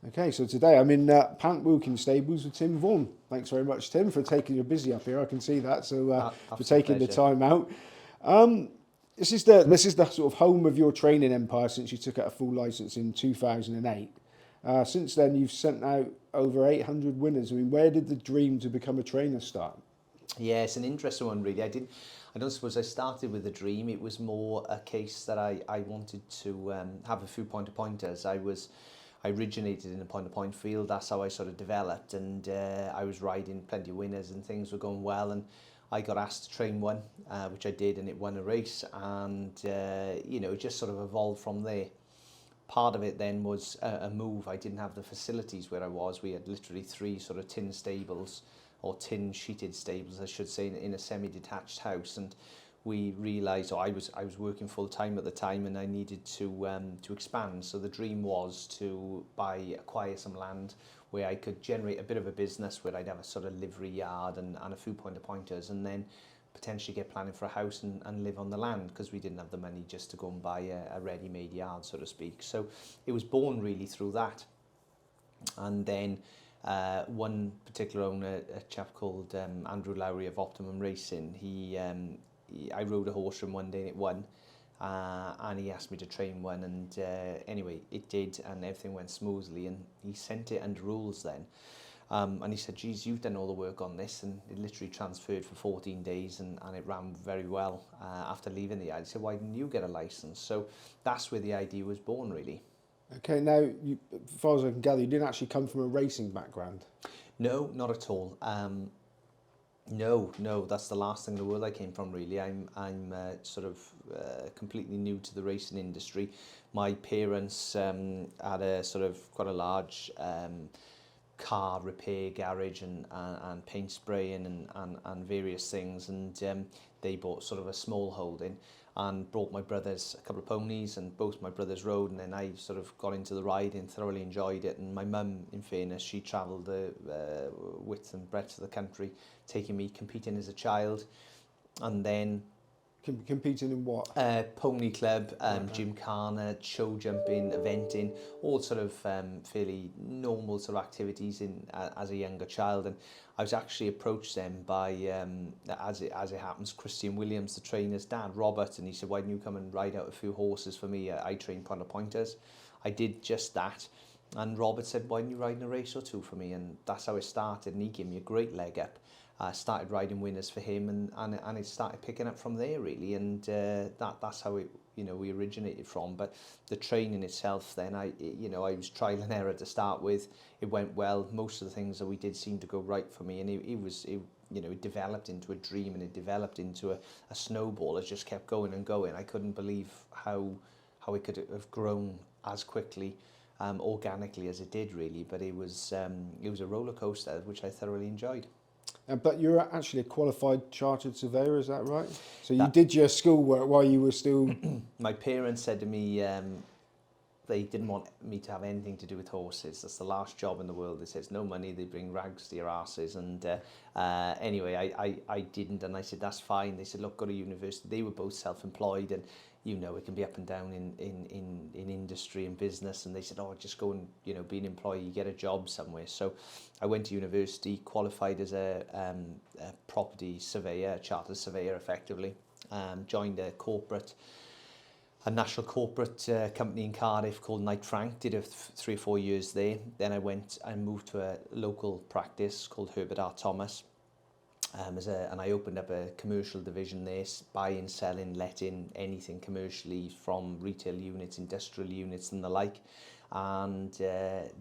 Okay, so today I'm in Pant Wilkin Stables with Tim Vaughan. Thanks very much, Tim, for taking your busy up here. I can see that. So for taking the time out. This is the sort of home of your training empire since you took out a full license in 2008. Since then, you've sent out over 800 winners. I mean, where did the dream to become a trainer start? Yeah, it's an interesting one, really. I don't suppose I started with a dream. It was more a case that I wanted to have a few pointers. I originated in a point field. That's how I sort of developed, and I was riding plenty of winners, and things were going well. And I got asked to train one, which I did, and it won a race. And it just sort of evolved from there. Part of it then was a move. I didn't have the facilities where I was. We had literally 3 sort of tin stables, or tin sheeted stables, I should say, in a semi-detached house. And we realised, I was working full time at the time, and I needed to expand. So the dream was to acquire some land where I could generate a bit of a business, where I'd have a sort of livery yard and a few pointers, and then potentially get planning for a house and live on the land, because we didn't have the money just to go and buy a ready-made yard, so to speak. So it was born really through that. And then one particular owner, a chap called Andrew Lowry of Optimum Racing, I rode a horse from one day and it won, and he asked me to train one, and anyway it did, and everything went smoothly, and he sent it under rules then. And he said, geez, you've done all the work on this, and it literally transferred for 14 days and it ran very well after leaving the yard. He said, why didn't you get a licence? So that's where the idea was born, really. Okay, now, as far as I can gather, you didn't actually come from a racing background. No, not at all. No, that's the last thing in the world I came from, really. I'm completely new to the racing industry. My parents had a sort of quite a large car repair garage and paint spraying and various things, and they bought sort of a small holding and brought my brothers a couple of ponies, and both my brothers rode, and then I sort of got into the riding, thoroughly enjoyed it. And my mum, in fairness, she travelled the width and breadth of the country, taking me competing as a child, and then Competing in what? Pony club, gymkhana, show jumping, eventing, all sort of fairly normal sort of activities as a younger child. And I was actually approached then by, as it happens, Christian Williams, the trainer's dad, Robert, and he said, why don't you come and ride out a few horses for me? I train pointers. I did just that. And Robert said, why don't you ride in a race or two for me? And that's how it started, and he gave me a great leg up. I started riding winners for him, and it started picking up from there, really, and that's how it we originated from. But the training itself, then I was trial and error to start with. It went well. Most of the things that we did seemed to go right for me, and it developed into a dream, and it developed into a snowball. It just kept going and going. I couldn't believe how it could have grown as quickly, organically as it did, really. But it was a roller coaster, which I thoroughly enjoyed. But you're actually a qualified chartered surveyor, is that right? So you did your schoolwork while you were still... My parents said to me they didn't want me to have anything to do with horses. That's the last job in the world. They said, it's no money, they bring rags to your arses. And anyway, I didn't, and I said, that's fine. They said, look, go to university. They were both self-employed, and it can be up and down in industry and business. And they said, oh, just go and, be an employee, get a job somewhere. So I went to university, qualified as a property surveyor, a chartered surveyor, effectively. Joined a national corporate company in Cardiff called Knight Frank, did 3 or 4 years there. Then I moved to a local practice called Herbert R. Thomas. And I opened up a commercial division there, buying, selling, letting, anything commercially, from retail units, industrial units and the like. And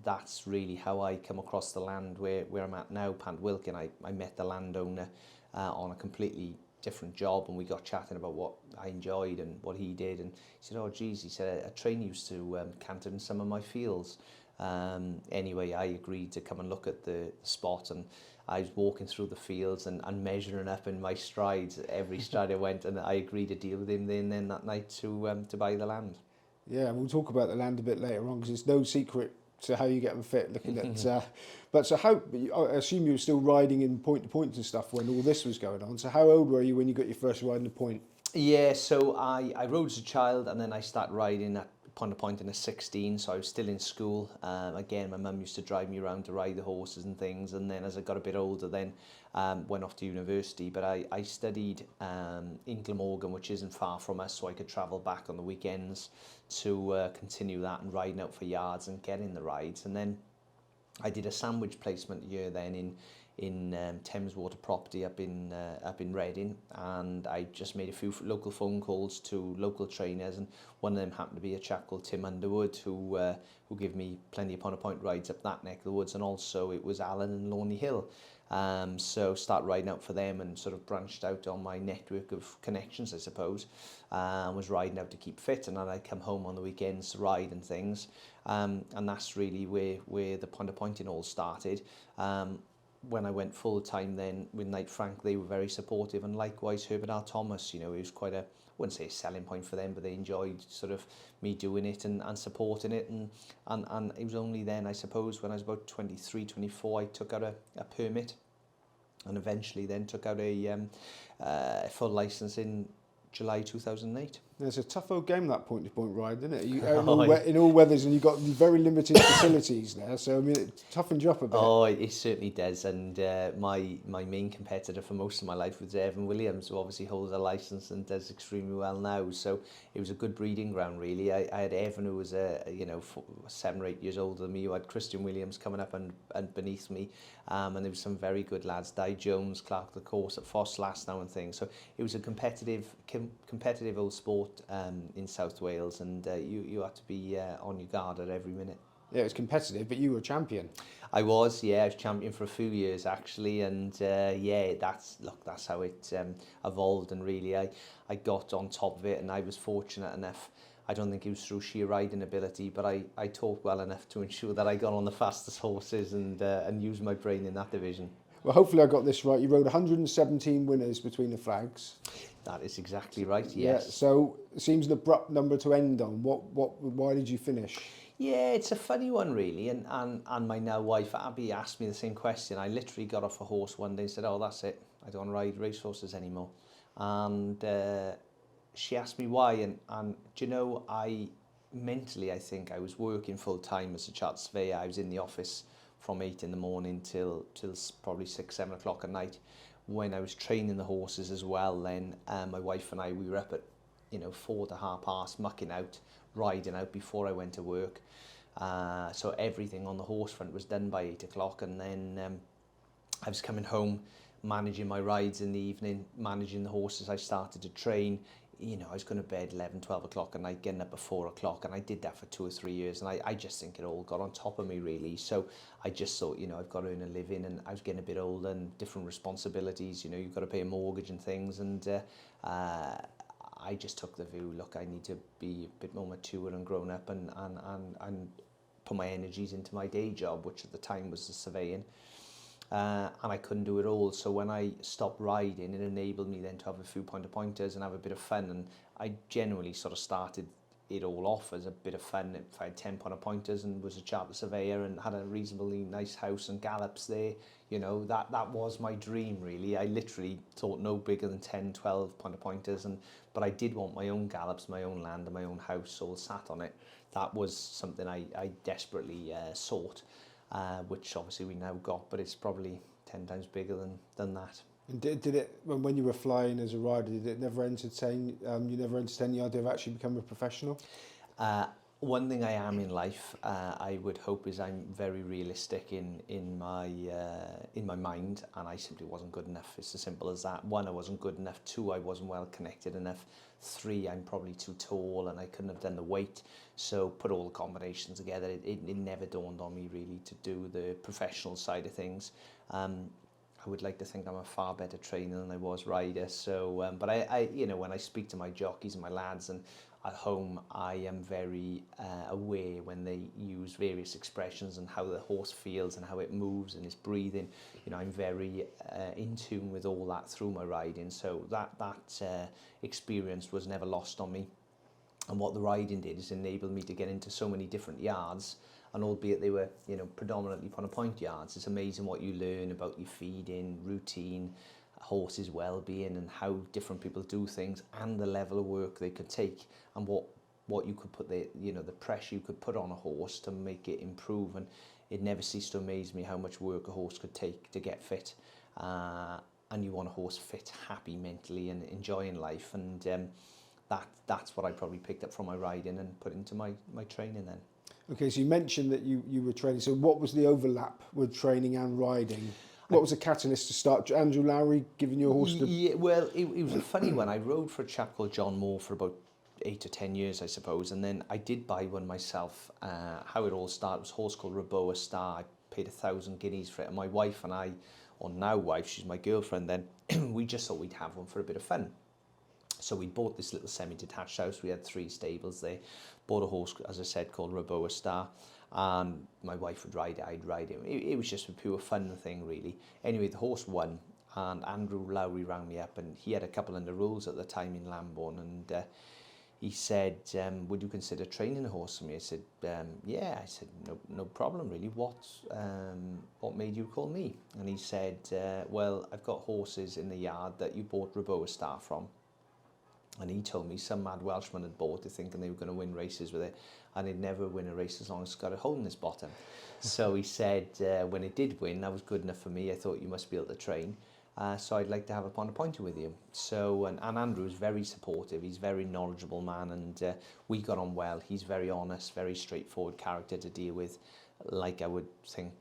that's really how I come across the land where I'm at now, Pant Wilkin. I met the landowner on a completely different job, and we got chatting about what I enjoyed and what he did. And he said, oh geez, he said, a trainer used to canter in some of my fields. Anyway, I agreed to come and look at the spot, and I was walking through the fields and measuring up in my strides every stride I went, and I agreed to deal with him then that night to buy the land. Yeah, we'll talk about the land a bit later on, because it's no secret to how you get them fit, looking at... but so how... I assume you were still riding in point-to-point and stuff when all this was going on. So how old were you when you got your first ride in the point? Yeah, so I rode as a child, and then I started riding at point to point in a 16, so I was still in school. Again, my mum used to drive me around to ride the horses and things, and then as I got a bit older, then went off to university. But I studied in Glamorgan, which isn't far from us, so I could travel back on the weekends to continue that and riding out for yards and getting the rides. And then I did a sandwich placement year then in Thames Water Property up in Reading, and I just made a few local phone calls to local trainers, and one of them happened to be a chap called Tim Underwood, who gave me plenty of point rides up that neck of the woods, and also it was Alan and Lawney Hill. So start riding out for them and sort of branched out on my network of connections, I suppose. Was riding out to keep fit, and then I'd come home on the weekends to ride and things. And that's really where the pointing all started. When I went full time then with Knight Frank, they were very supportive, and likewise Herbert R. Thomas, you know, it was quite I wouldn't say a selling point for them, but they enjoyed sort of me doing it and supporting it, and it was only then, I suppose, when I was about 23, 24, I took out a permit, and eventually then took out a full licence in July 2008. It's a tough old game, that point-to-point ride, isn't it? In all weathers, and you've got very limited facilities there, so I mean, it toughens you up a bit. Oh, it certainly does, and my main competitor for most of my life was Evan Williams, who obviously holds a licence and does extremely well now, so it was a good breeding ground, really. I had Evan, who was 7 or 8 years older than me, who had Christian Williams coming up and beneath me, and there was some very good lads, Di Jones, Clark the Course at Foss last now and things, so it was a competitive old sport in South Wales, and you had to be on your guard at every minute. Yeah, it was competitive, but you were champion. I was champion for a few years actually, and that's how it evolved, and really I got on top of it, and I was fortunate enough. I don't think it was through sheer riding ability, but I talked well enough to ensure that I got on the fastest horses and used my brain in that division. Well, hopefully I got this right. You rode 117 winners between the flags. That is exactly right, yes. Yeah, so it seems an abrupt number to end on. Why did you finish? Yeah, it's a funny one really, and my now wife Abby asked me the same question. I literally got off a horse one day and said, oh, that's it, I don't ride racehorses anymore. And she asked me why, and do you know, I think I was working full time as a chartered surveyor. I was in the office from 8 in the morning till probably 6, 7 o'clock at night. When I was training the horses as well, then my wife and I, we were up at 4 to half past, mucking out, riding out before I went to work. So everything on the horse front was done by 8 o'clock, and then I was coming home, managing my rides in the evening, managing the horses I started to train. I was going to bed 11, 12 o'clock at night, getting up at 4 o'clock, and I did that for 2 or 3 years, and I just think it all got on top of me, really. So I just thought, I've got to earn a living, and I was getting a bit older and different responsibilities, you've got to pay a mortgage and things, and I just took the view, look, I need to be a bit more mature and grown up and put my energies into my day job, which at the time was the surveying. And I couldn't do it all, so when I stopped riding, it enabled me then to have a few pointers and have a bit of fun, and I generally sort of started it all off as a bit of fun. If I had 10 pointers and was a chartered surveyor and had a reasonably nice house and gallops there, that was my dream, really. I literally thought no bigger than 10, 12 pointers, but I did want my own gallops, my own land and my own house all sat on it. That was something I desperately sought. Which obviously we now got, but it's probably 10 times bigger than that. And did it, when you were flying as a rider, did it never entertain, you never entertained the idea of actually becoming a professional? One thing I am in life, I would hope, is I'm very realistic in my mind, and I simply wasn't good enough. It's as simple as that. 1, I wasn't good enough. 2, I wasn't well connected enough. 3, I'm probably too tall and I couldn't have done the weight. So put all the combinations together, it never dawned on me really to do the professional side of things. I would like to think I'm a far better trainer than I was rider. So, but I when I speak to my jockeys and my lads and at home, I am very aware when they use various expressions and how the horse feels and how it moves and its breathing. I'm very in tune with all that through my riding. So that experience was never lost on me. And what the riding did is enabled me to get into so many different yards, and albeit they were, predominantly point yards, it's amazing what you learn about your feeding, routine, horses' well-being, and how different people do things, and the level of work they could take, and what what you could put the pressure you could put on a horse to make it improve, and it never ceased to amaze me how much work a horse could take to get fit. And you want a horse fit, happy mentally and enjoying life, and that's what I probably picked up from my riding and put into my training then. Okay, so you mentioned that you were training. So what was the overlap with training and riding? What was the catalyst to start? Andrew Lowry giving you a horse to... Yeah, well, it was a funny one. I rode for a chap called John Moore for about 8 or 10 years, I suppose, and then I did buy one myself. How it all started was a horse called Raboa Star. I paid 1,000 guineas for it, and my wife and I, or now wife, she's my girlfriend then, we just thought we'd have one for a bit of fun. So we bought this little semi-detached house. We had 3 stables there. Bought a horse, as I said, called Raboa Star. And my wife would ride it, I'd ride it. It was just a pure fun thing, really. Anyway, the horse won. And Andrew Lowry rang me up, and he had a couple under rules at the time in Lambourne. And he said, would you consider training a horse for me? I said, yeah. I said, no problem, really. What made you call me? And he said, well, I've got horses in the yard that you bought Raboa Star from. And he told me some mad Welshman had bought it thinking they were going to win races with it, and they'd never win a race as long as it's got a hole in its bottom. So he said, when it did win, that was good enough for me. I thought you must be able to train. So I'd like to have a pound pointer with you. So, and Andrew is very supportive. He's a very knowledgeable man, and we got on well. He's very honest, very straightforward character to deal with. Like I would think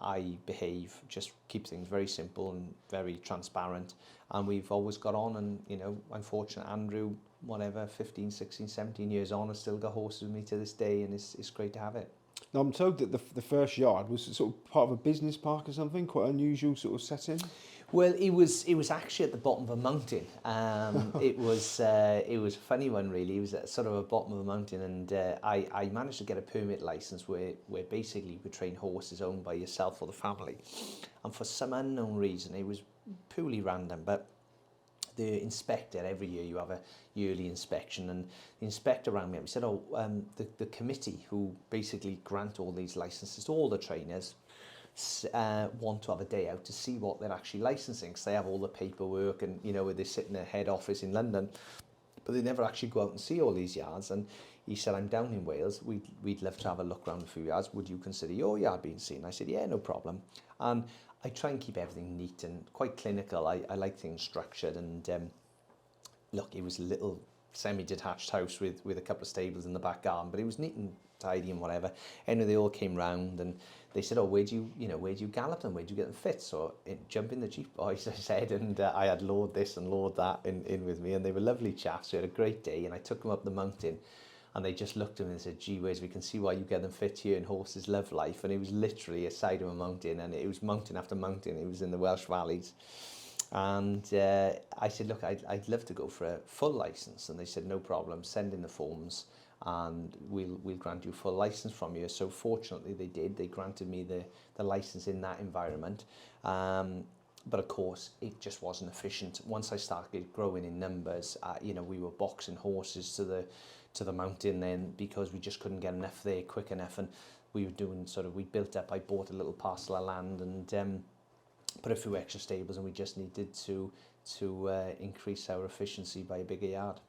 I behave, just keep things very simple and very transparent. And we've always got on, and, you know, I'm fortunate Andrew, whatever, 15, 16, 17 years on, has still got horses with me to this day, and it's great to have it. Now, I'm told that the first yard was sort of part of a business park or something, quite unusual sort of setting. Well, it was actually at the bottom of a mountain. It was a funny one, really. It was at sort of a bottom of a mountain, and I managed to get a permit license where basically you could train horses owned by yourself or the family. And for some unknown reason, it was purely random, but the inspector, every year you have a yearly inspection, and the inspector rang me up. He said, the committee who basically grant all these licenses to all the trainers want to have a day out to see what they're actually licensing, because they have all the paperwork, and, you know, where they sit in their head office in London, but they never actually go out and see all these yards. And he said, I'm down in Wales, we'd love to have a look around a few yards, would you consider your yard being seen? I said, yeah, no problem. And I try and keep everything neat and quite clinical. I like things structured, and look, it was a little semi-detached house with a couple of stables in the back garden, but it was neat and tidy and whatever. Anyway, they all came round, and they said, oh, where do you gallop them? Where do you get them fit? So jump in the Jeep, boys, I said, and I had Lord this and Lord that in with me, and they were lovely chaps. We had a great day, and I took them up the mountain, and they just looked at me and said, gee whiz, we can see why you get them fit here, and horses love life. And it was literally a side of a mountain, and it was mountain after mountain. It was in the Welsh valleys. And I said, look, I'd love to go for a full license. And they said, no problem, send in the forms, and we'll grant you full license from you. So fortunately they did. They granted me the license in that environment. But of course, it just wasn't efficient. Once I started growing in numbers, you know, we were boxing horses to the mountain then, because we just couldn't get enough there quick enough. And we were doing we built up, I bought a little parcel of land and put a few extra stables, and we just needed to increase our efficiency by a bigger yard.